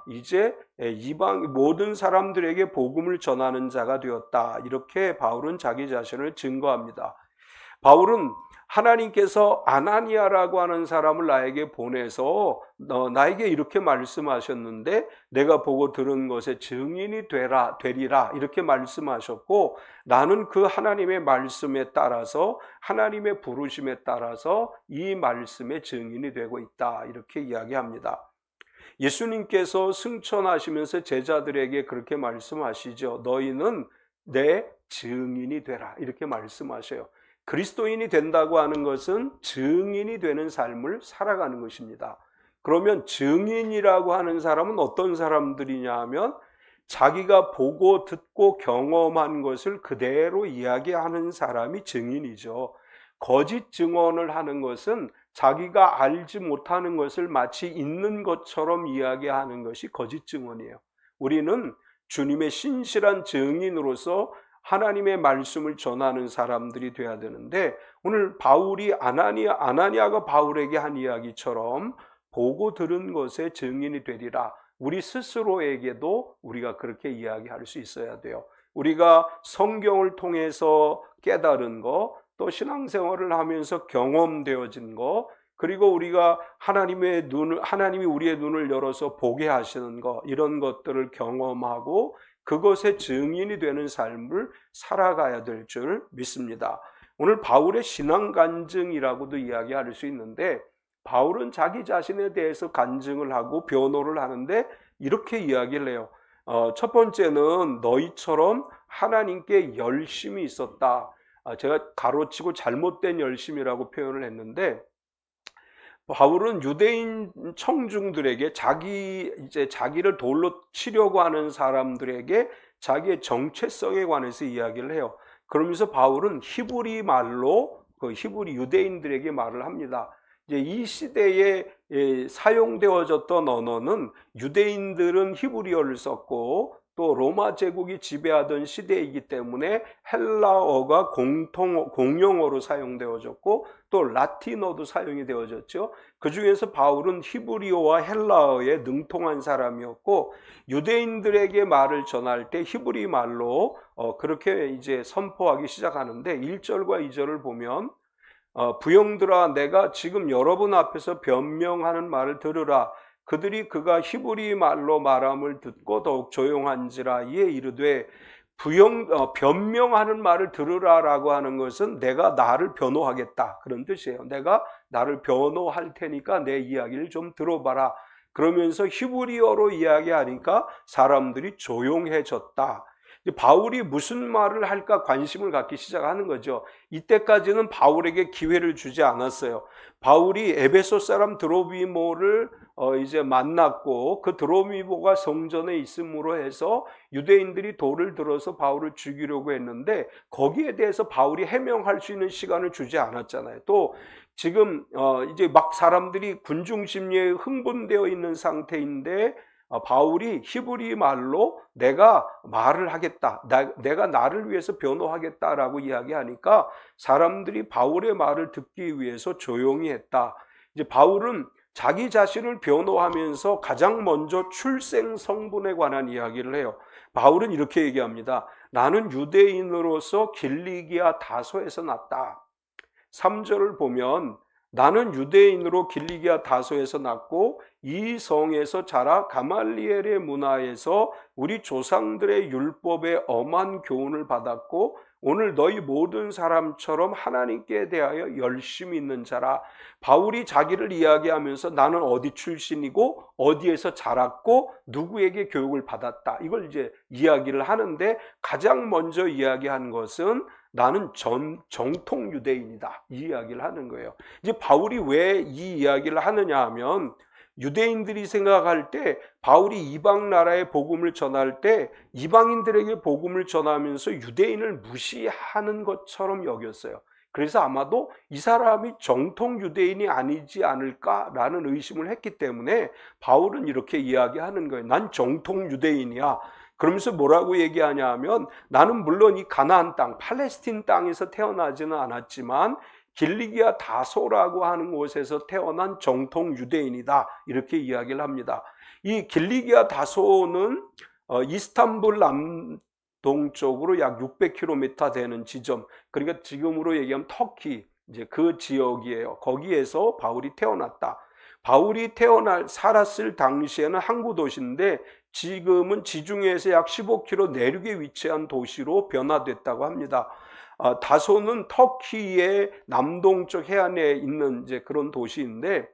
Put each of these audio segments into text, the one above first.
이제 이방 모든 사람들에게 복음을 전하는 자가 되었다. 이렇게 바울은 자기 자신을 증거합니다. 바울은 하나님께서 아나니아라고 하는 사람을 나에게 보내서 나에게 이렇게 말씀하셨는데 내가 보고 들은 것에 증인이 되리라 이렇게 말씀하셨고, 나는 그 하나님의 말씀에 따라서 하나님의 부르심에 따라서 이 말씀의 증인이 되고 있다 이렇게 이야기합니다. 예수님께서 승천하시면서 제자들에게 그렇게 말씀하시죠. 너희는 내 증인이 되라 이렇게 말씀하셔요. 그리스도인이 된다고 하는 것은 증인이 되는 삶을 살아가는 것입니다. 그러면 증인이라고 하는 사람은 어떤 사람들이냐 하면 자기가 보고 듣고 경험한 것을 그대로 이야기하는 사람이 증인이죠. 거짓 증언을 하는 것은 자기가 알지 못하는 것을 마치 있는 것처럼 이야기하는 것이 거짓 증언이에요. 우리는 주님의 신실한 증인으로서 하나님의 말씀을 전하는 사람들이 되어야 되는데, 오늘 바울이 아나니아가 바울에게 한 이야기처럼 보고 들은 것에 증인이 되리라. 우리 스스로에게도 우리가 그렇게 이야기할 수 있어야 돼요. 우리가 성경을 통해서 깨달은 거, 또 신앙생활을 하면서 경험되어진 거, 그리고 우리가 하나님이 우리의 눈을 열어서 보게 하시는 거, 이런 것들을 경험하고 그것의 증인이 되는 삶을 살아가야 될 줄 믿습니다. 오늘 바울의 신앙 간증이라고도 이야기할 수 있는데, 바울은 자기 자신에 대해서 간증을 하고 변호를 하는데 이렇게 이야기를 해요. 첫 번째는 너희처럼 하나님께 열심이 있었다. 제가 가로치고 잘못된 열심이라고 표현을 했는데, 바울은 유대인 청중들에게 자기를 돌로 치려고 하는 사람들에게 자기의 정체성에 관해서 이야기를 해요. 그러면서 바울은 히브리 말로 그 히브리 유대인들에게 말을 합니다. 이제 이 시대에 사용되어졌던 언어는 유대인들은 히브리어를 썼고 또 로마 제국이 지배하던 시대이기 때문에 헬라어가 공용어로 사용되어졌고 또 라틴어도 사용이 되어졌죠. 그 중에서 바울은 히브리어와 헬라어에 능통한 사람이었고, 유대인들에게 말을 전할 때 히브리 말로 그렇게 이제 선포하기 시작하는데, 1절과 2절을 보면 부형들아, 내가 지금 여러분 앞에서 변명하는 말을 들으라. 그들이 그가 히브리 말로 말함을 듣고 더욱 조용한지라. 이에 이르되, 변명하는 말을 들으라라고 하는 것은 내가 나를 변호하겠다 그런 뜻이에요. 내가 나를 변호할 테니까 내 이야기를 좀 들어봐라. 그러면서 히브리어로 이야기하니까 사람들이 조용해졌다. 바울이 무슨 말을 할까 관심을 갖기 시작하는 거죠. 이때까지는 바울에게 기회를 주지 않았어요. 바울이 에베소 사람 드로비모를 이제 만났고, 그 드로비모가 성전에 있음으로 해서 유대인들이 돌을 들어서 바울을 죽이려고 했는데 거기에 대해서 바울이 해명할 수 있는 시간을 주지 않았잖아요. 또 지금 이제 막 사람들이 군중 심리에 흥분되어 있는 상태인데 바울이 히브리 말로 내가 말을 하겠다, 내가 나를 위해서 변호하겠다라고 이야기하니까 사람들이 바울의 말을 듣기 위해서 조용히 했다. 이제 바울은 자기 자신을 변호하면서 가장 먼저 출생 성분에 관한 이야기를 해요. 바울은 이렇게 얘기합니다. 나는 유대인으로서 길리기아 다소에서 났다. 3절을 보면 나는 유대인으로 길리기아 다소에서 났고 이 성에서 자라 가말리엘의 문화에서 우리 조상들의 율법에 엄한 교훈을 받았고 오늘 너희 모든 사람처럼 하나님께 대하여 열심히 있는 자라. 바울이 자기를 이야기하면서 나는 어디 출신이고 어디에서 자랐고 누구에게 교육을 받았다, 이걸 이제 이야기를 하는데 가장 먼저 이야기한 것은 나는 정통 유대인이다, 이 이야기를 하는 거예요. 이제 바울이 왜 이 이야기를 하느냐 하면 유대인들이 생각할 때 바울이 이방 나라의 복음을 전할 때 이방인들에게 복음을 전하면서 유대인을 무시하는 것처럼 여겼어요. 그래서 아마도 이 사람이 정통 유대인이 아니지 않을까라는 의심을 했기 때문에 바울은 이렇게 이야기하는 거예요. 난 정통 유대인이야. 그러면서 뭐라고 얘기하냐 하면 나는 물론 이 가나안 땅, 팔레스틴 땅에서 태어나지는 않았지만 길리기아 다소라고 하는 곳에서 태어난 정통 유대인이다, 이렇게 이야기를 합니다. 이 길리기아 다소는 이스탄불 남동쪽으로 약 600km 되는 지점, 그러니까 지금으로 얘기하면 터키 이제 그 지역이에요. 거기에서 바울이 태어났다. 바울이 살았을 당시에는 항구 도시인데 지금은 지중해에서 약 15km 내륙에 위치한 도시로 변화됐다고 합니다. 다소는 터키의 남동쪽 해안에 있는 이제 그런 도시인데,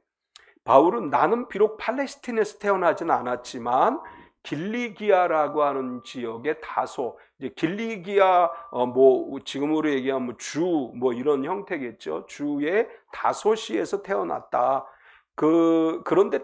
바울은 나는 비록 팔레스틴에서 태어나진 않았지만 길리기아라고 하는 지역의 다소, 이제 길리기아 뭐 지금으로 얘기하면 주 뭐 이런 형태겠죠. 주의 다소시에서 태어났다. 그런데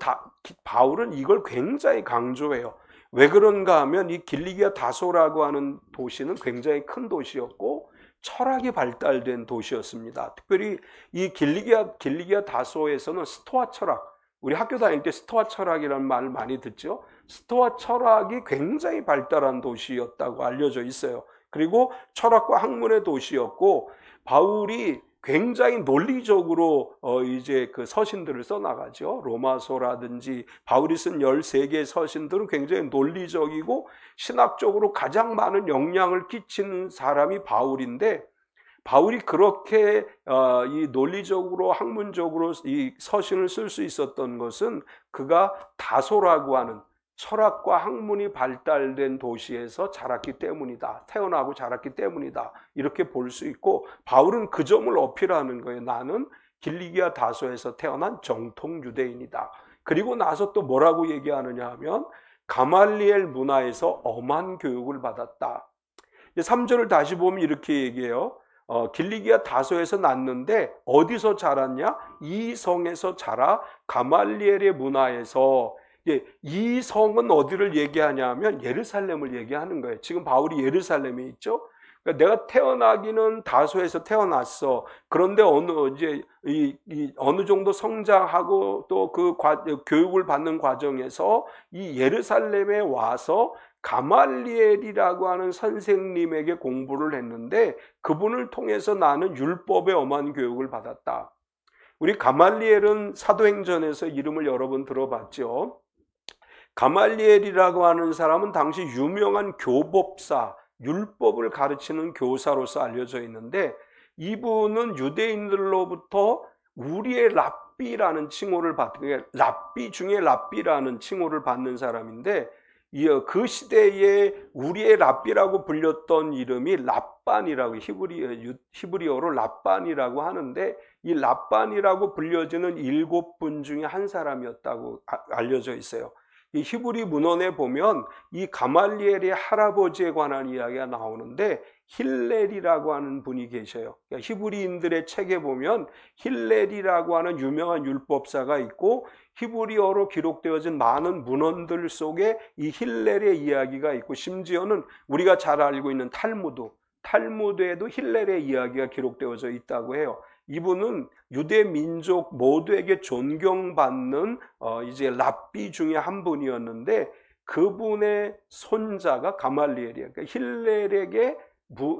바울은 이걸 굉장히 강조해요. 왜 그런가 하면 이 길리기아 다소라고 하는 도시는 굉장히 큰 도시였고 철학이 발달된 도시였습니다. 특별히 이 길리기아 다소에서는 스토아 철학, 우리 학교 다닐 때 스토아 철학이라는 말을 많이 듣죠. 스토아 철학이 굉장히 발달한 도시였다고 알려져 있어요. 그리고 철학과 학문의 도시였고, 바울이 굉장히 논리적으로 이제 그 서신들을 써나가죠. 로마서라든지 바울이 쓴 13개의 서신들은 굉장히 논리적이고 신학적으로 가장 많은 영향을 끼치는 사람이 바울인데, 바울이 그렇게 이 논리적으로 학문적으로 이 서신을 쓸 수 있었던 것은 그가 다소라고 하는 철학과 학문이 발달된 도시에서 자랐기 때문이다. 태어나고 자랐기 때문이다. 이렇게 볼 수 있고, 바울은 그 점을 어필하는 거예요. 나는 길리기아 다소에서 태어난 정통 유대인이다. 그리고 나서 또 뭐라고 얘기하느냐 하면 가말리엘 문화에서 엄한 교육을 받았다. 3절을 다시 보면 이렇게 얘기해요. 길리기아 다소에서 났는데 어디서 자랐냐? 이 성에서 자라 가말리엘의 문화에서. 이 성은 어디를 얘기하냐면 예루살렘을 얘기하는 거예요. 지금 바울이 예루살렘에 있죠. 그러니까 내가 태어나기는 다소에서 태어났어. 그런데 어느 정도 성장하고 또 그 교육을 받는 과정에서 이 예루살렘에 와서 가말리엘이라고 하는 선생님에게 공부를 했는데 그분을 통해서 나는 율법의 엄한 교육을 받았다. 우리 가말리엘은 사도행전에서 이름을 여러 번 들어봤죠. 가말리엘이라고 하는 사람은 당시 유명한 교법사, 율법을 가르치는 교사로서 알려져 있는데, 이분은 유대인들로부터 우리의 랍비라는 칭호를 받는, 랍비 중에 랍비라는 칭호를 받는 사람인데, 그 시대에 우리의 랍비라고 불렸던 이름이 랍반이라고, 히브리어로 랍반이라고 하는데, 이 랍반이라고 불려지는 7분 중에 한 사람이었다고 알려져 있어요. 이 히브리 문헌에 보면 이 가말리엘의 할아버지에 관한 이야기가 나오는데 힐렐이라고 하는 분이 계셔요. 그러니까 히브리인들의 책에 보면 힐렐이라고 하는 유명한 율법사가 있고, 히브리어로 기록되어진 많은 문헌들 속에 이 힐렐의 이야기가 있고, 심지어는 우리가 잘 알고 있는 탈무드에도 힐렐의 이야기가 기록되어져 있다고 해요. 이분은 유대 민족 모두에게 존경받는 이제 랍비 중에 한 분이었는데, 그분의 손자가 가말리엘이에요. 그러니까 힐렐에게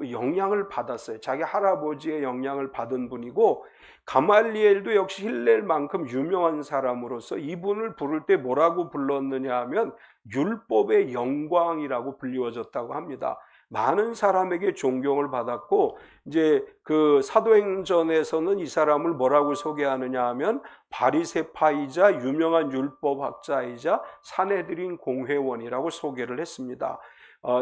영향을 받았어요. 자기 할아버지의 영향을 받은 분이고, 가말리엘도 역시 힐렐만큼 유명한 사람으로서 이분을 부를 때 뭐라고 불렀느냐 하면 율법의 영광이라고 불리워졌다고 합니다. 많은 사람에게 존경을 받았고, 이제 그 사도행전에서는 이 사람을 뭐라고 소개하느냐 하면 바리새파이자 유명한 율법학자이자 사내들인 공회원이라고 소개를 했습니다.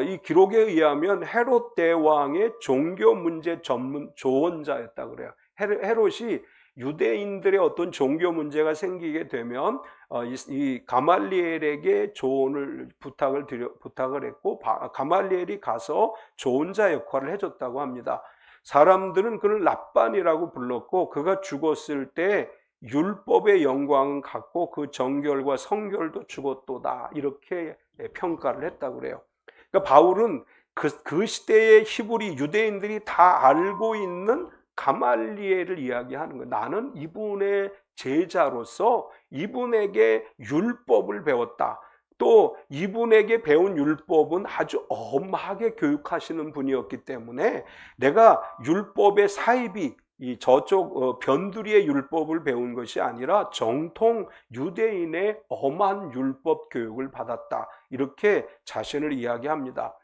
이 기록에 의하면 헤롯 대왕의 종교 문제 전문 조언자였다고 그래요. 헤롯이 유대인들의 어떤 종교 문제가 생기게 되면 이 가말리엘에게 조언을 부탁을 했고, 가말리엘이 가서 조언자 역할을 해줬다고 합니다. 사람들은 그를 랍반이라고 불렀고, 그가 죽었을 때 율법의 영광은 갖고 그 정결과 성결도 죽었도다, 이렇게 평가를 했다고 그래요. 그러니까 바울은 그 시대의 히브리 유대인들이 다 알고 있는 가말리엘을 이야기하는 거예요. 나는 이분의 제자로서 이분에게 율법을 배웠다. 또 이분에게 배운 율법은 아주 엄하게 교육하시는 분이었기 때문에 내가 율법의 사이비, 이 저쪽 변두리의 율법을 배운 것이 아니라 정통 유대인의 엄한 율법 교육을 받았다. 이렇게 자신을 이야기합니다.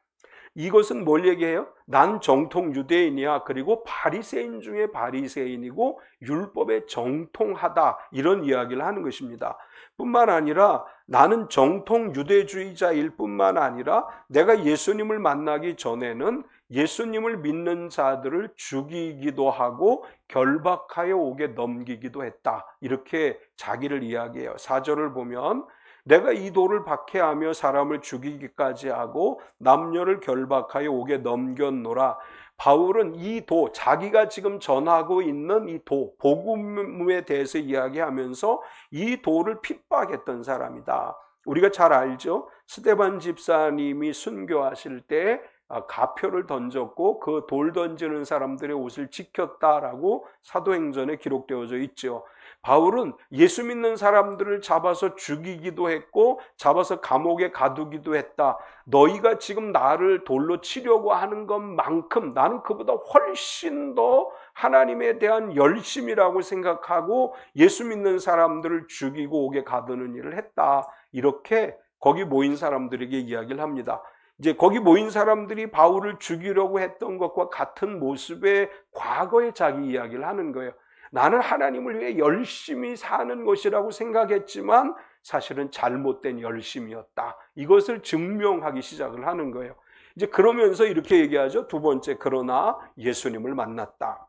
이것은 뭘 얘기해요? 난 정통 유대인이야. 그리고 바리새인 중에 바리새인이고 율법에 정통하다. 이런 이야기를 하는 것입니다. 뿐만 아니라 나는 정통 유대주의자일 뿐만 아니라 내가 예수님을 만나기 전에는 예수님을 믿는 자들을 죽이기도 하고 결박하여 옥에 넘기기도 했다. 이렇게 자기를 이야기해요. 4절을 보면 내가 이 돌을 박해하며 사람을 죽이기까지 하고 남녀를 결박하여 옥에 넘겼노라. 바울은 이 도, 자기가 지금 전하고 있는 이 도, 복음에 대해서 이야기하면서 이 도를 핍박했던 사람이다. 우리가 잘 알죠? 스데반 집사님이 순교하실 때 가표를 던졌고 그 돌 던지는 사람들의 옷을 지켰다라고 사도행전에 기록되어져 있죠. 바울은 예수 믿는 사람들을 잡아서 죽이기도 했고 잡아서 감옥에 가두기도 했다. 너희가 지금 나를 돌로 치려고 하는 것만큼 나는 그보다 훨씬 더 하나님에 대한 열심이라고 생각하고 예수 믿는 사람들을 죽이고 옥에 가두는 일을 했다. 이렇게 거기 모인 사람들에게 이야기를 합니다. 이제 거기 모인 사람들이 바울을 죽이려고 했던 것과 같은 모습의 과거의 자기 이야기를 하는 거예요. 나는 하나님을 위해 열심히 사는 것이라고 생각했지만 사실은 잘못된 열심이었다. 이것을 증명하기 시작을 하는 거예요. 이제 그러면서 이렇게 얘기하죠. 두 번째, 그러나 예수님을 만났다.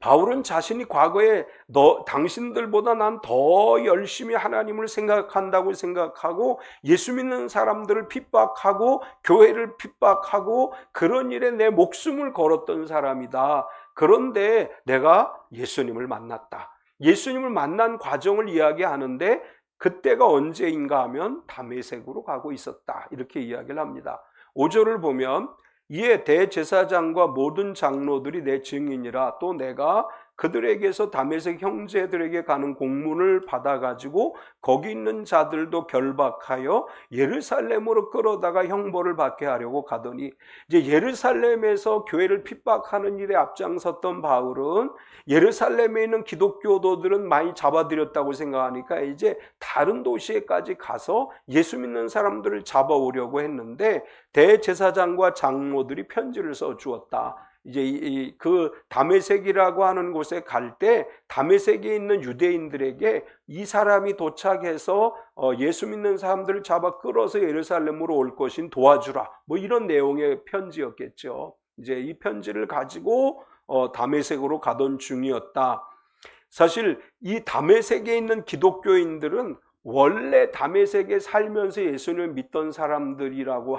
바울은 자신이 과거에 당신들보다 난 더 열심히 하나님을 생각한다고 생각하고 예수 믿는 사람들을 핍박하고 교회를 핍박하고 그런 일에 내 목숨을 걸었던 사람이다. 그런데 내가 예수님을 만났다. 예수님을 만난 과정을 이야기하는데 그때가 언제인가 하면 다메섹으로 가고 있었다. 이렇게 이야기를 합니다. 5절을 보면 이에 대제사장과 모든 장로들이 내 증인이라 또 내가 그들에게서 다메섹 형제들에게 가는 공문을 받아가지고 거기 있는 자들도 결박하여 예루살렘으로 끌어다가 형벌을 받게 하려고 가더니 이제 예루살렘에서 교회를 핍박하는 일에 앞장섰던 바울은 예루살렘에 있는 기독교도들은 많이 잡아들였다고 생각하니까 이제 다른 도시에까지 가서 예수 믿는 사람들을 잡아오려고 했는데 대제사장과 장로들이 편지를 써주었다. 이제 그 다메섹이라고 하는 곳에 갈 때 다메섹에 있는 유대인들에게 이 사람이 도착해서 예수 믿는 사람들을 잡아 끌어서 예루살렘으로 올 것인 도와주라. 뭐 이런 내용의 편지였겠죠. 이제 이 편지를 가지고 다메섹으로 가던 중이었다. 사실 이 다메섹에 있는 기독교인들은 원래 다메섹에 살면서 예수님을 믿던 사람들이라고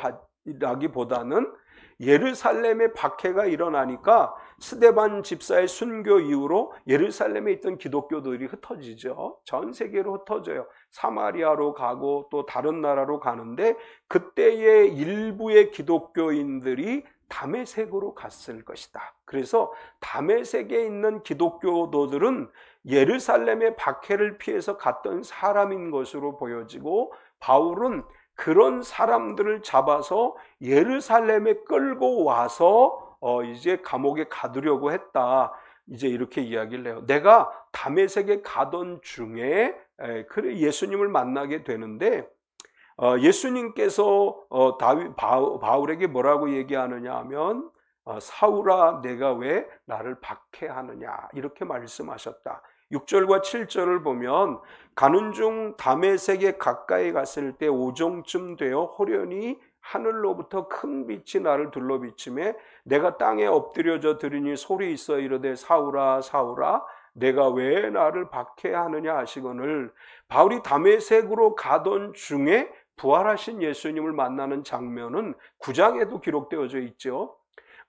하기보다는 예루살렘에 박해가 일어나니까 스데반 집사의 순교 이후로 예루살렘에 있던 기독교들이 흩어지죠. 전 세계로 흩어져요. 사마리아로 가고 또 다른 나라로 가는데 그때의 일부의 기독교인들이 다메섹으로 갔을 것이다. 그래서 다메섹에 있는 기독교도들은 예루살렘의 박해를 피해서 갔던 사람인 것으로 보여지고 바울은 그런 사람들을 잡아서 예루살렘에 끌고 와서 이제 감옥에 가두려고 했다. 이제 이렇게 이야기를 해요. 내가 다메섹에 가던 중에 그래 예수님을 만나게 되는데 예수님께서 바울에게 뭐라고 얘기하느냐 하면 사울아 내가 왜 나를 박해하느냐 이렇게 말씀하셨다. 6절과 7절을 보면 가는 중 다메섹에 가까이 갔을 때 오정쯤 되어 호련히 하늘로부터 큰 빛이 나를 둘러비치매 내가 땅에 엎드려져 들으니 소리 있어 이르되 사울아 사울아 내가 왜 나를 박해하느냐 하시거늘 바울이 다메섹으로 가던 중에 부활하신 예수님을 만나는 장면은 9장에도 기록되어져 있죠.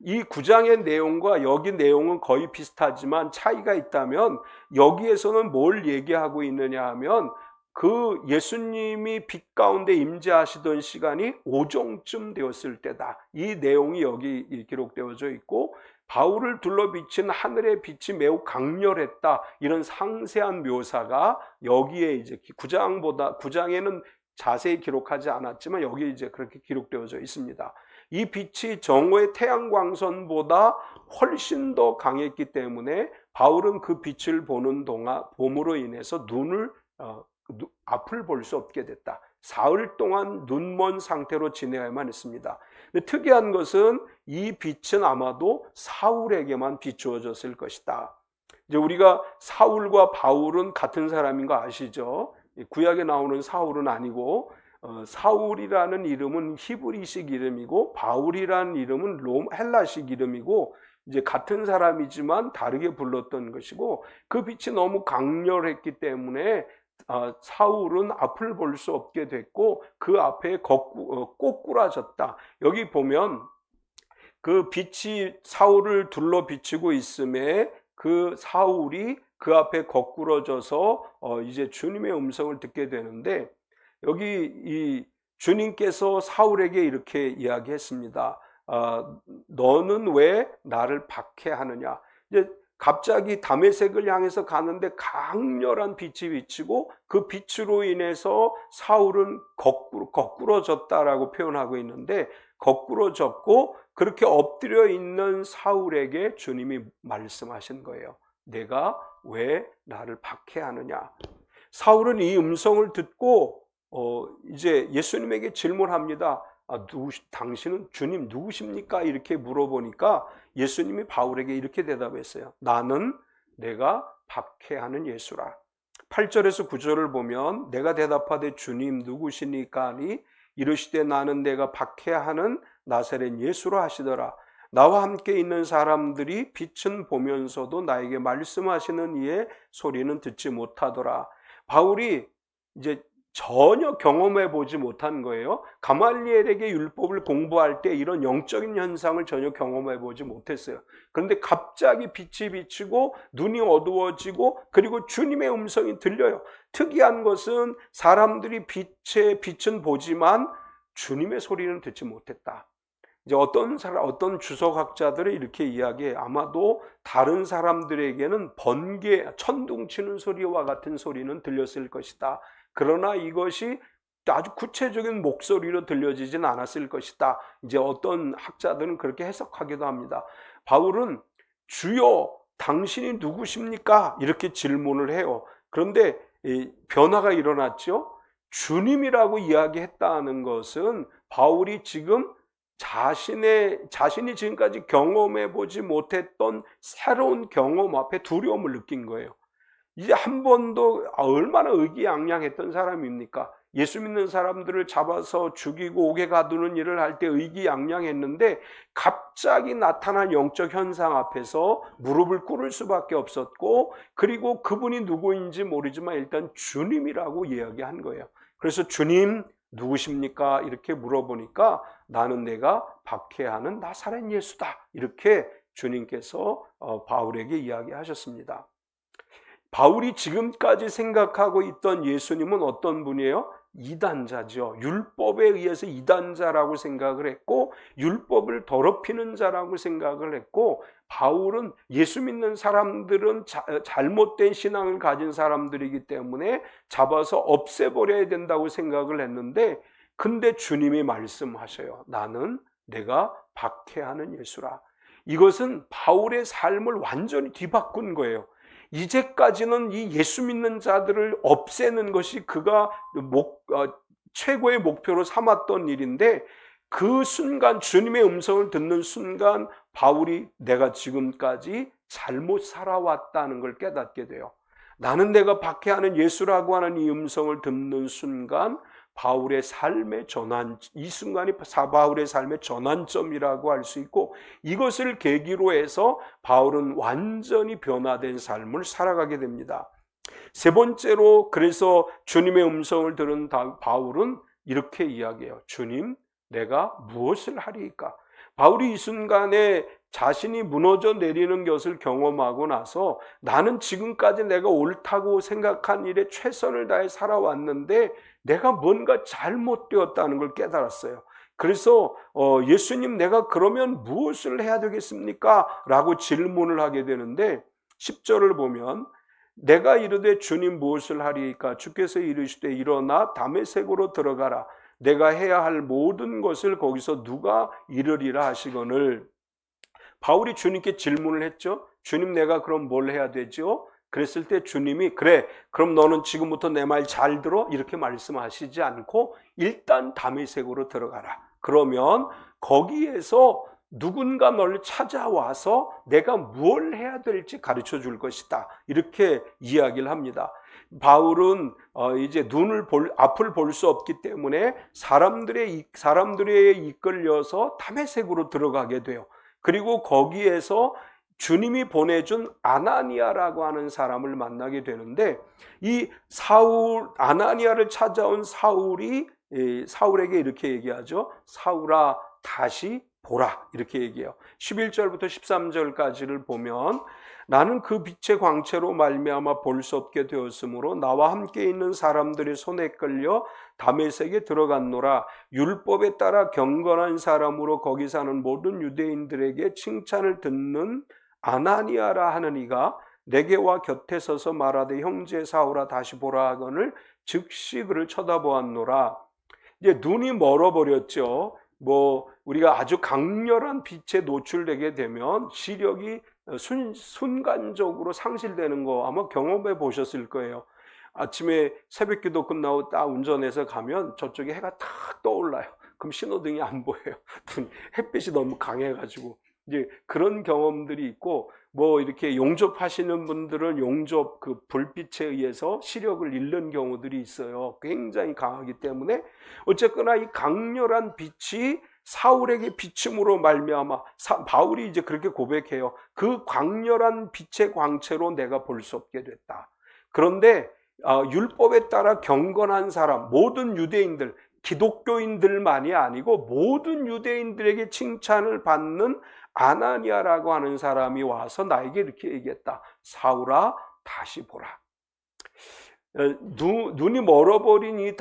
이 9장의 내용과 여기 내용은 거의 비슷하지만 차이가 있다면 여기에서는 뭘 얘기하고 있느냐 하면 그 예수님이 빛 가운데 임재하시던 시간이 오정쯤 되었을 때다. 이 내용이 여기 기록되어져 있고 바울을 둘러비친 하늘의 빛이 매우 강렬했다. 이런 상세한 묘사가 여기에 이제 9장에는 자세히 기록하지 않았지만 여기 이제 그렇게 기록되어져 있습니다. 이 빛이 정오의 태양광선보다 훨씬 더 강했기 때문에 바울은 그 빛을 보는 동안 봄으로 인해서 앞을 볼 수 없게 됐다. 사흘 동안 눈먼 상태로 지내야만 했습니다. 특이한 것은 이 빛은 아마도 사울에게만 비추어졌을 것이다. 이제 우리가 사울과 바울은 같은 사람인 거 아시죠? 구약에 나오는 사울은 아니고 사울이라는 이름은 히브리식 이름이고 바울이라는 이름은 헬라식 이름이고 이제 같은 사람이지만 다르게 불렀던 것이고 그 빛이 너무 강렬했기 때문에 사울은 앞을 볼 수 없게 됐고 그 앞에 꼬꾸라졌다. 여기 보면 그 빛이 사울을 둘러 비추고 있음에 그 사울이 그 앞에 거꾸러져서 이제 주님의 음성을 듣게 되는데 여기 이 주님께서 사울에게 이렇게 이야기했습니다. 너는 왜 나를 박해하느냐? 이제 갑자기 다메섹을 향해서 가는데 강렬한 빛이 비치고 그 빛으로 인해서 사울은 거꾸러졌다라고 표현하고 있는데 거꾸러졌고 그렇게 엎드려 있는 사울에게 주님이 말씀하신 거예요. 내가 왜 나를 박해하느냐? 사울은 이 음성을 듣고 이제 예수님에게 질문합니다. 당신은 주님 누구십니까? 이렇게 물어보니까 예수님이 바울에게 이렇게 대답했어요. 나는 내가 박해하는 예수라. 8절에서 9절을 보면 내가 대답하되 주님 누구시니까 하니 이르시되 나는 내가 박해하는 나사렛 예수라 하시더라. 나와 함께 있는 사람들이 빛은 보면서도 나에게 말씀하시는 이의 소리는 듣지 못하더라. 바울이 이제 전혀 경험해 보지 못한 거예요. 가말리엘에게 율법을 공부할 때 이런 영적인 현상을 전혀 경험해 보지 못했어요. 그런데 갑자기 빛이 비치고 눈이 어두워지고 그리고 주님의 음성이 들려요. 특이한 것은 사람들이 빛은 보지만 주님의 소리는 듣지 못했다. 이제 어떤 주석학자들은 이렇게 이야기해. 아마도 다른 사람들에게는 번개, 천둥 치는 소리와 같은 소리는 들렸을 것이다. 그러나 이것이 아주 구체적인 목소리로 들려지진 않았을 것이다. 이제 어떤 학자들은 그렇게 해석하기도 합니다. 바울은 주여 당신이 누구십니까? 이렇게 질문을 해요. 그런데 변화가 일어났죠. 주님이라고 이야기했다는 것은 바울이 지금 자신이 지금까지 경험해 보지 못했던 새로운 경험 앞에 두려움을 느낀 거예요. 이제 한 번도 얼마나 의기양양했던 사람입니까? 예수 믿는 사람들을 잡아서 죽이고 옥에 가두는 일을 할 때 의기양양했는데 갑자기 나타난 영적 현상 앞에서 무릎을 꿇을 수밖에 없었고 그리고 그분이 누구인지 모르지만 일단 주님이라고 이야기한 거예요. 그래서 주님 누구십니까? 이렇게 물어보니까 나는 내가 박해하는 나사렛 예수다. 이렇게 주님께서 바울에게 이야기하셨습니다. 바울이 지금까지 생각하고 있던 예수님은 어떤 분이에요? 이단자죠. 율법에 의해서 이단자라고 생각을 했고 율법을 더럽히는 자라고 생각을 했고 바울은 예수 믿는 사람들은 잘못된 신앙을 가진 사람들이기 때문에 잡아서 없애버려야 된다고 생각을 했는데 근데 주님이 말씀하셔요. 나는 내가 박해하는 예수라. 이것은 바울의 삶을 완전히 뒤바꾼 거예요. 이제까지는 이 예수 믿는 자들을 없애는 것이 그가 최고의 목표로 삼았던 일인데 그 순간 주님의 음성을 듣는 순간 바울이 내가 지금까지 잘못 살아왔다는 걸 깨닫게 돼요. 나는 내가 박해하는 예수라고 하는 이 음성을 듣는 순간 바울의 삶의 전환, 이 순간이 바울의 삶의 전환점이라고 할 수 있고 이것을 계기로 해서 바울은 완전히 변화된 삶을 살아가게 됩니다. 세 번째로 그래서 주님의 음성을 들은 바울은 이렇게 이야기해요. 주님, 내가 무엇을 하리이까? 바울이 이 순간에 자신이 무너져 내리는 것을 경험하고 나서 나는 지금까지 내가 옳다고 생각한 일에 최선을 다해 살아왔는데 내가 뭔가 잘못되었다는 걸 깨달았어요. 그래서 예수님 내가 그러면 무엇을 해야 되겠습니까? 라고 질문을 하게 되는데 10절을 보면 내가 이르되 주님 무엇을 하리이까? 주께서 이르시되 일어나 다메섹으로 들어가라. 내가 해야 할 모든 것을 거기서 누가 이르리라 하시거늘. 바울이 주님께 질문을 했죠. 주님, 내가 그럼 뭘 해야 되죠? 그랬을 때 주님이 그래, 그럼 너는 지금부터 내 말 잘 들어, 이렇게 말씀하시지 않고 일단 다메섹으로 들어가라. 그러면 거기에서 누군가 너를 찾아와서 내가 뭘 해야 될지 가르쳐 줄 것이다, 이렇게 이야기를 합니다. 바울은 이제 앞을 볼 수 없기 때문에 사람들에 이끌려서 다메섹으로 들어가게 돼요. 그리고 거기에서 주님이 보내준 아나니아라고 하는 사람을 만나게 되는데, 이 아나니아를 찾아온 사울에게 이렇게 얘기하죠. 사울아, 다시 보라, 이렇게 얘기해요. 11절부터 13절까지를 보면, 나는 그 빛의 광채로 말미암아 볼 수 없게 되었으므로 나와 함께 있는 사람들의 손에 끌려 다메섹에 들어갔노라. 율법에 따라 경건한 사람으로 거기 사는 모든 유대인들에게 칭찬을 듣는 아나니아라 하는 이가 내게 와 곁에 서서 말하되 형제 사울아 다시 보라 하거늘 즉시 그를 쳐다보았노라. 이제 눈이 멀어버렸죠. 우리가 아주 강렬한 빛에 노출되게 되면 시력이 순간적으로 상실되는 거 아마 경험해 보셨을 거예요. 아침에 새벽기도 끝나고 딱 운전해서 가면 저쪽에 해가 탁 떠올라요. 그럼 신호등이 안 보여요. 햇빛이 너무 강해가지고. 이제 그런 경험들이 있고, 이렇게 용접하시는 분들은 용접 그 불빛에 의해서 시력을 잃는 경우들이 있어요. 굉장히 강하기 때문에. 어쨌거나 이 강렬한 빛이 사울에게 비침으로 말미암아 바울이 이제 그렇게 고백해요. 그 강렬한 빛의 광채로 내가 볼 수 없게 됐다. 그런데 율법에 따라 경건한 사람, 모든 유대인들, 기독교인들만이 아니고 모든 유대인들에게 칭찬을 받는 아나니아라고 하는 사람이 와서 나에게 이렇게 얘기했다. 사울아, 다시 보라. 눈이 멀어버린 이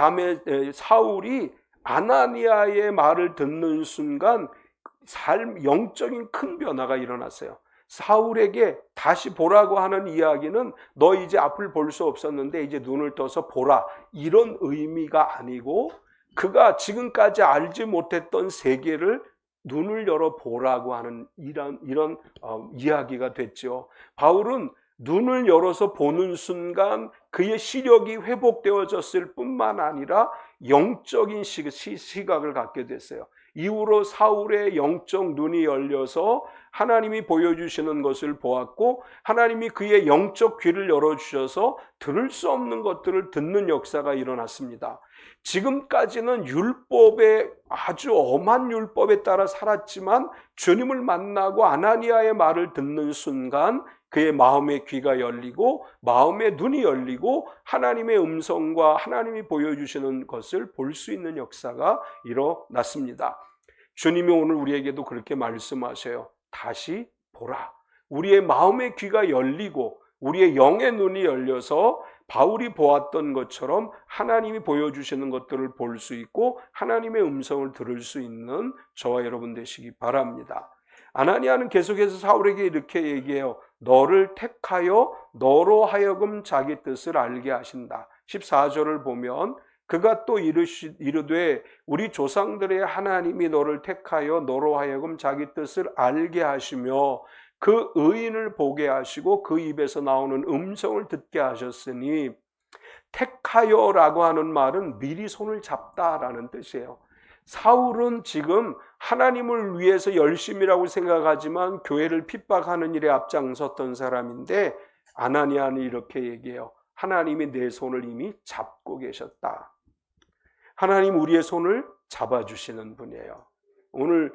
사울이 아나니아의 말을 듣는 순간 영적인 큰 변화가 일어났어요. 사울에게 다시 보라고 하는 이야기는 너 이제 앞을 볼 수 없었는데 이제 눈을 떠서 보라, 이런 의미가 아니고 그가 지금까지 알지 못했던 세계를 눈을 열어 보라고 하는 이런 이야기가 됐죠. 바울은 눈을 열어서 보는 순간 그의 시력이 회복되어졌을 뿐만 아니라 영적인 시각을 갖게 됐어요. 이후로 사울의 영적 눈이 열려서 하나님이 보여주시는 것을 보았고, 하나님이 그의 영적 귀를 열어주셔서 들을 수 없는 것들을 듣는 역사가 일어났습니다. 지금까지는 아주 엄한 율법에 따라 살았지만 주님을 만나고 아나니아의 말을 듣는 순간 그의 마음의 귀가 열리고 마음의 눈이 열리고 하나님의 음성과 하나님이 보여주시는 것을 볼 수 있는 역사가 일어났습니다. 주님이 오늘 우리에게도 그렇게 말씀하셔요. 다시 보라. 우리의 마음의 귀가 열리고 우리의 영의 눈이 열려서 바울이 보았던 것처럼 하나님이 보여주시는 것들을 볼 수 있고 하나님의 음성을 들을 수 있는 저와 여러분 되시기 바랍니다. 아나니아는 계속해서 사울에게 이렇게 얘기해요. 너를 택하여 너로 하여금 자기 뜻을 알게 하신다. 14절을 보면 그가 또 이르되 우리 조상들의 하나님이 너를 택하여 너로 하여금 자기 뜻을 알게 하시며 그 의인을 보게 하시고 그 입에서 나오는 음성을 듣게 하셨으니, 택하여라고 하는 말은 미리 손을 잡다라는 뜻이에요. 사울은 지금 하나님을 위해서 열심이라고 생각하지만 교회를 핍박하는 일에 앞장섰던 사람인데, 아나니아는 이렇게 얘기해요. 하나님이 내 손을 이미 잡고 계셨다. 하나님 우리의 손을 잡아주시는 분이에요. 오늘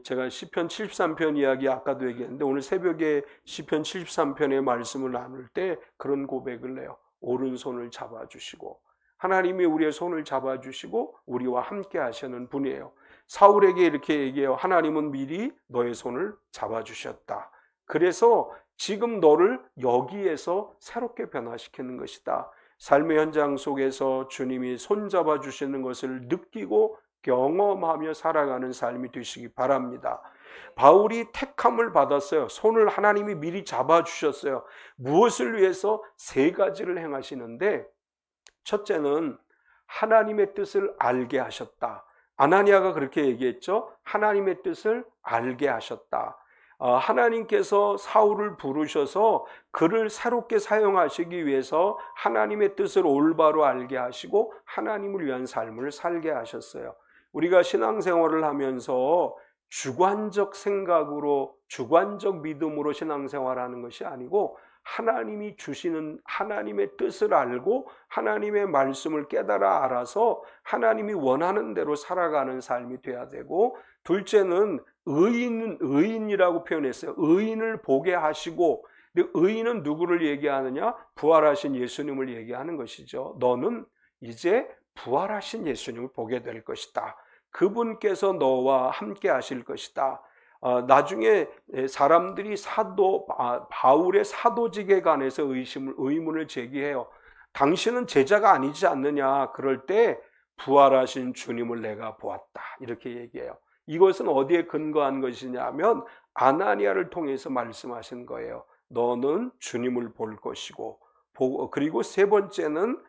제가 시편 73편 이야기 아까도 얘기했는데 오늘 새벽에 시편 73편의 말씀을 나눌 때 그런 고백을 해요. 오른손을 잡아주시고 하나님이 우리의 손을 잡아주시고 우리와 함께 하시는 분이에요. 사울에게 이렇게 얘기해요. 하나님은 미리 너의 손을 잡아주셨다. 그래서 지금 너를 여기에서 새롭게 변화시키는 것이다. 삶의 현장 속에서 주님이 손잡아 주시는 것을 느끼고 경험하며 살아가는 삶이 되시기 바랍니다. 바울이 택함을 받았어요. 손을 하나님이 미리 잡아주셨어요. 무엇을 위해서? 세 가지를 행하시는데, 첫째는 하나님의 뜻을 알게 하셨다. 아나니아가 그렇게 얘기했죠. 하나님의 뜻을 알게 하셨다. 하나님께서 사울을 부르셔서 그를 새롭게 사용하시기 위해서 하나님의 뜻을 올바로 알게 하시고 하나님을 위한 삶을 살게 하셨어요. 우리가 신앙생활을 하면서 주관적 생각으로, 주관적 믿음으로 신앙생활하는 것이 아니고 하나님이 주시는 하나님의 뜻을 알고 하나님의 말씀을 깨달아 알아서 하나님이 원하는 대로 살아가는 삶이 돼야 되고, 둘째는 의인이라고 표현했어요. 의인을 보게 하시고, 근데 의인은 누구를 얘기하느냐? 부활하신 예수님을 얘기하는 것이죠. 너는 이제 부활하신 예수님을 보게 될 것이다. 그분께서 너와 함께 하실 것이다. 나중에 사람들이 바울의 사도직에 관해서 의문을 제기해요. 당신은 제자가 아니지 않느냐? 그럴 때 부활하신 주님을 내가 보았다. 이렇게 얘기해요. 이것은 어디에 근거한 것이냐면 아나니아를 통해서 말씀하신 거예요. 너는 주님을 볼 것이고, 그리고 세 번째는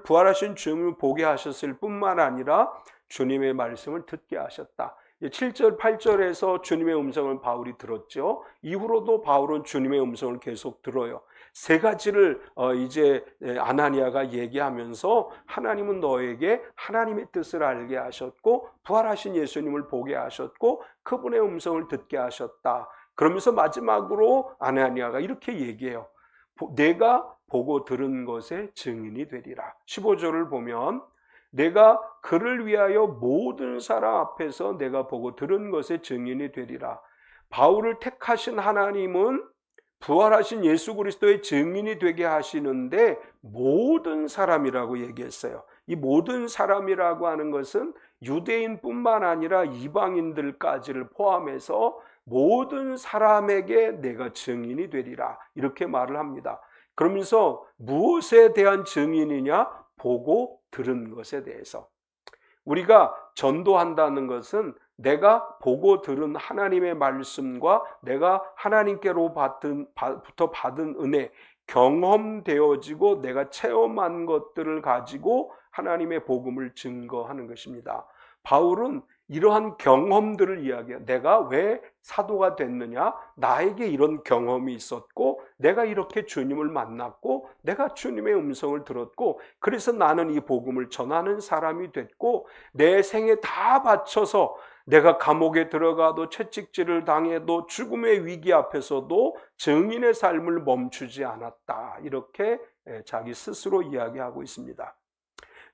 부활하신 주님을 보게 하셨을 뿐만 아니라 주님의 말씀을 듣게 하셨다. 7절, 8절에서 주님의 음성을 바울이 들었죠. 이후로도 바울은 주님의 음성을 계속 들어요. 세 가지를 이제 아나니아가 얘기하면서 하나님은 너에게 하나님의 뜻을 알게 하셨고 부활하신 예수님을 보게 하셨고 그분의 음성을 듣게 하셨다. 그러면서 마지막으로 아나니아가 이렇게 얘기해요. 내가 보고 들은 것의 증인이 되리라. 15절을 보면 내가 그를 위하여 모든 사람 앞에서 내가 보고 들은 것의 증인이 되리라. 바울을 택하신 하나님은 부활하신 예수 그리스도의 증인이 되게 하시는데 모든 사람이라고 얘기했어요. 이 모든 사람이라고 하는 것은 유대인뿐만 아니라 이방인들까지를 포함해서 모든 사람에게 내가 증인이 되리라. 이렇게 말을 합니다. 그러면서 무엇에 대한 증인이냐? 보고 들은 것에 대해서. 우리가 전도한다는 것은 내가 보고 들은 하나님의 말씀과 내가 하나님께로부터 받은 은혜, 경험되어지고 내가 체험한 것들을 가지고 하나님의 복음을 증거하는 것입니다. 바울은 이러한 경험들을 이야기해요. 내가 왜 사도가 됐느냐? 나에게 이런 경험이 있었고 내가 이렇게 주님을 만났고 내가 주님의 음성을 들었고 그래서 나는 이 복음을 전하는 사람이 됐고 내 생에 다 바쳐서 내가 감옥에 들어가도 채찍질을 당해도 죽음의 위기 앞에서도 증인의 삶을 멈추지 않았다. 이렇게 자기 스스로 이야기하고 있습니다.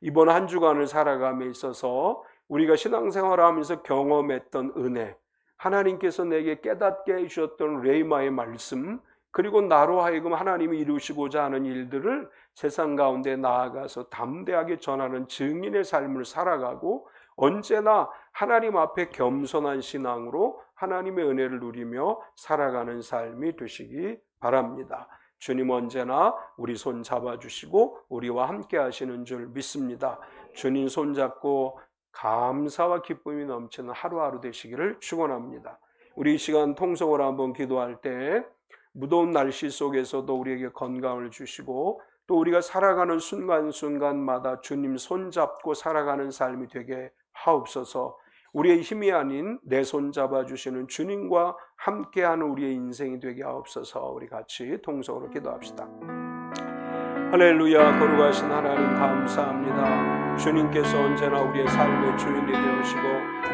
이번 한 주간을 살아감에 있어서 우리가 신앙생활을 하면서 경험했던 은혜, 하나님께서 내게 깨닫게 해주셨던 레이마의 말씀, 그리고 나로 하여금 하나님이 이루시고자 하는 일들을 세상 가운데 나아가서 담대하게 전하는 증인의 삶을 살아가고 언제나 하나님 앞에 겸손한 신앙으로 하나님의 은혜를 누리며 살아가는 삶이 되시기 바랍니다. 주님 언제나 우리 손 잡아주시고 우리와 함께 하시는 줄 믿습니다. 주님 손잡고 감사와 기쁨이 넘치는 하루하루 되시기를 축원합니다. 우리 이 시간 통성으로 한번 기도할 때 무더운 날씨 속에서도 우리에게 건강을 주시고 또 우리가 살아가는 순간순간마다 주님 손잡고 살아가는 삶이 되게 하옵소서. 우리의 힘이 아닌 내 손 잡아주시는 주님과 함께하는 우리의 인생이 되게 하옵소서. 우리 같이 통성으로 기도합시다. 할렐루야. 거룩하신 하나님 감사합니다. 주님께서 언제나 우리의 삶의 주인이 되시고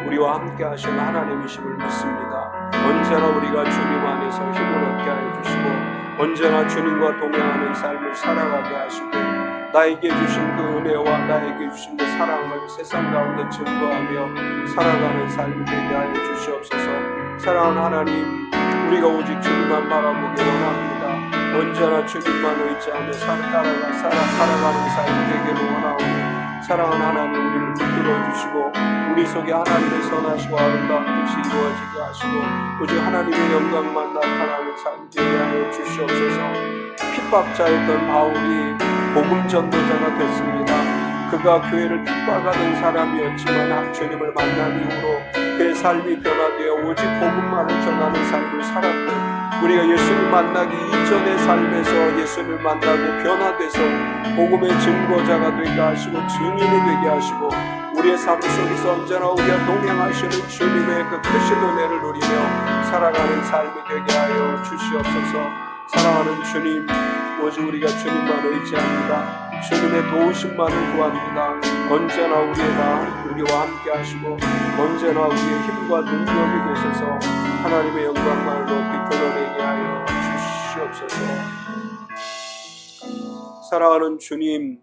우리와 함께 하시는 하나님이심을 믿습니다. 언제나 우리가 주님 안에서 힘을 얻게 하여 주시고 언제나 주님과 동행하는 삶을 살아가게 하시고 나에게 주신 그 은혜와 나에게 주신 그 사랑을 세상 가운데 증거하며 살아가는 삶이 되게 하여 주시옵소서. 사랑하는 하나님, 우리가 오직 주님만 바라보기 원합니다. 언제나 주님만 의지하며 살아가는 삶이 되기를 원하오니 사랑하는 하나님, 우리를 붙들어 주시고 우리 속에 하나님의 선하시고 아름다운 뜻이 이루어지게 하시고 오직 하나님의 영광만 나타나는 삶이 되게 하여 주시옵소서. 핍박자였던 바울이 복음 전도자가 됐습니다. 그가 교회를 핍박하던 사람이었지만 주님을 만난 이후로 그의 삶이 변화되어 오직 복음만을 전하는 삶을 살았던 우리가 예수님 만나기 이전의 삶에서 예수님을 만나고 변화돼서 복음의 증거자가 되게 하시고 증인이 되게 하시고 우리의 삶 속에서 언제나 우리와 동행하시는 주님의 그 크신 은혜를 누리며 살아가는 삶이 되게 하여 주시옵소서. 사랑하는 주님, 오직 우리가 주님만 의지합니다. 주님의 도우심만을 구합니다. 언제나 우리와 함께 하시고 언제나 우리의 힘과 능력이 되셔서 하나님의 영광만을 높이 드러내게 하여 주시옵소서. 사랑하는 주님,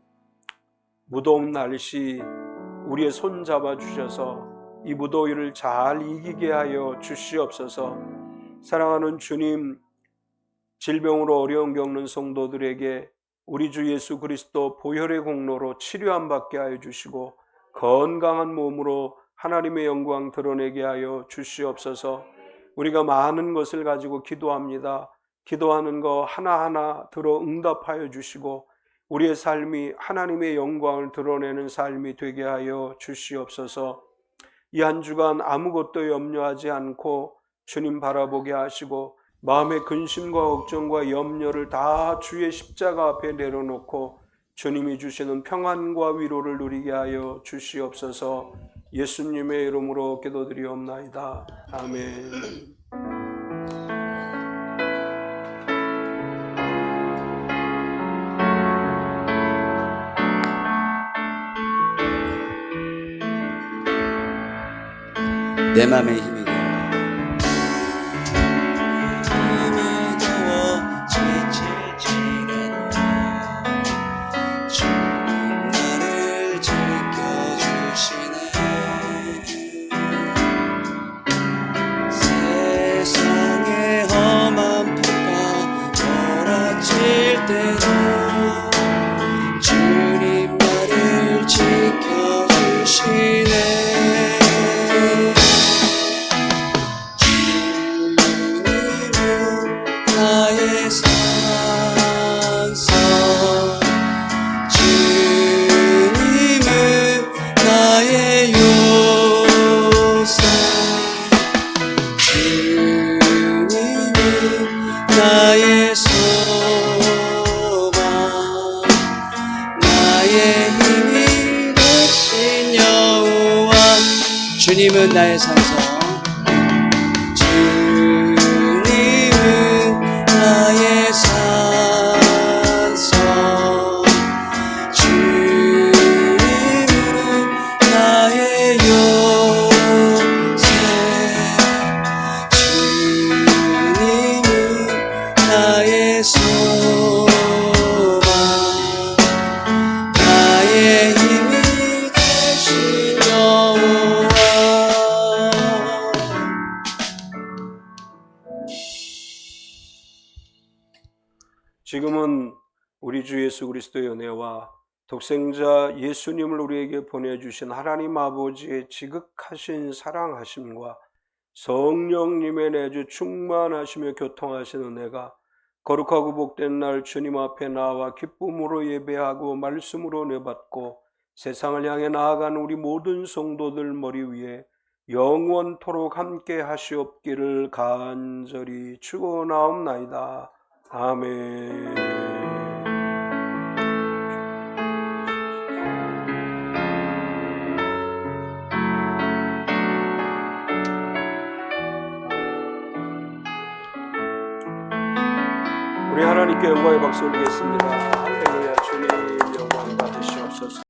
무더운 날씨 우리의 손 잡아 주셔서 이 무더위를 잘 이기게 하여 주시옵소서. 사랑하는 주님, 질병으로 어려움 겪는 성도들에게 우리 주 예수 그리스도 보혈의 공로로 치료함 받게 하여 주시고 건강한 몸으로 하나님의 영광 드러내게 하여 주시옵소서. 우리가 많은 것을 가지고 기도합니다. 기도하는 거 하나하나 들어 응답하여 주시고 우리의 삶이 하나님의 영광을 드러내는 삶이 되게 하여 주시옵소서. 이 한 주간 아무것도 염려하지 않고 주님 바라보게 하시고 마음의 근심과 걱정과 염려를 다 주의 십자가 앞에 내려놓고 주님이 주시는 평안과 위로를 누리게 하여 주시옵소서. 예수님의 이름으로 기도드리옵나이다. 아멘. 내 맘의 힘이 주님은 나의 산성, 주님은 나의 산성, 주님은 나의 요새, 주님은 나의 소망, 나의 힘이 되신 여호와. 지금은 우리 주 예수 그리스도의 은혜와 독생자 예수님을 우리에게 보내주신 하나님 아버지의 지극하신 사랑하심과 성령님의 내주 충만하시며 교통하신 은혜가 거룩하고 복된 날 주님 앞에 나와 기쁨으로 예배하고 말씀으로 내받고 세상을 향해 나아가는 우리 모든 성도들 머리 위에 영원토록 함께 하시옵기를 간절히 축원하옵나이다. 아멘. 우리 하나님께 영광의 박수 올리겠습니다.